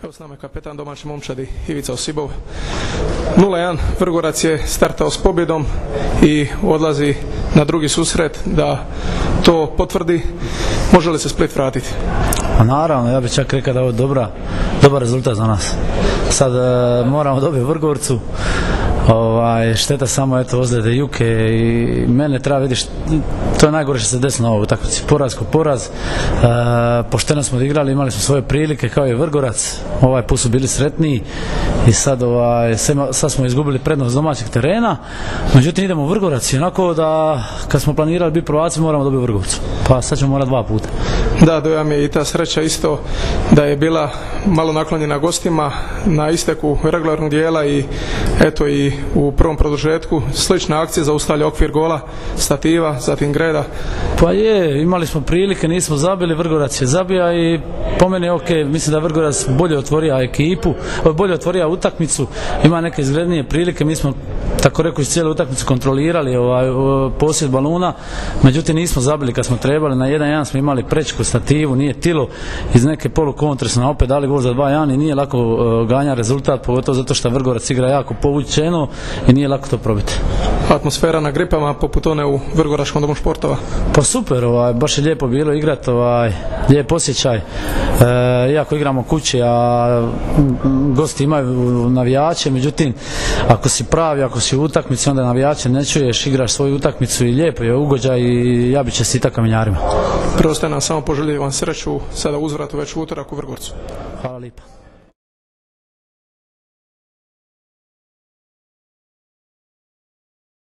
Evo s nama je kapetan domaće momčadi Ivica Osibov. 0-1, Vrgorac je startao s pobjedom i odlazi na drugi susret da to potvrdi. Može li se Split vratiti? Pa naravno, ja bih čak rekao da je ovo dobar rezultat za nas. Sad moramo dobiti Vrgorcu. Šteta samo ozljede Juke i mene treba vidjeti, to je najgore što se desi na ovoj utakmici, poraz ko poraz. Pošteno smo igrali, imali smo svoje prilike kao i Vrgorac, ovaj put su bili sretniji i sad smo izgubili prednost domaćeg terena, međutim idemo u Vrgorac i onako da kad smo planirali biti prvaci moramo dobiti Vrgorcu, pa sad ćemo morati 2 puta. Da, dojam je i ta sreća isto da je bila malo naklonjena gostima na isteku regularnog dijela i eto i u prvom produžetku slična akcija zaustavlja okvir gola, stativa, zatim Greda. Pa je, imali smo prilike, nismo zabili, Vrgorac je zabija i po meni ok, mislim da Vrgorac bolje otvorio ekipu, bolje otvorio utakmicu, ima neke izglednije prilike, mi smo tako rekao iz cijelu utakmicu kontrolirali posjed baluna, međutim nismo zabili kad smo trebali, na 1-1 smo imali prečku stativu, nije tilo, iz neke polukontre smo opet dali gol za 2-1 i nije lako ganja rezultat, pogotovo zato što Vrgorac igra jako povučeno i nije lako to probiti. Atmosfera na gripama poput one u Vrgoračkom domu športova? Pa super, baš je lijepo bilo igrati, lijep osjećaj, iako igramo kući, a gosti imaju navijače, međutim ako si pravi, ako si u utakmici, onda navijače ne čuješ, igraš svoju utakmicu i lijepo je ugođaj i ja bi čestitao kamenjarima. Preostaje nam samo poželiti vam sreću sada uzvratu već u utorak u Vrgorcu. Hvala lijepa.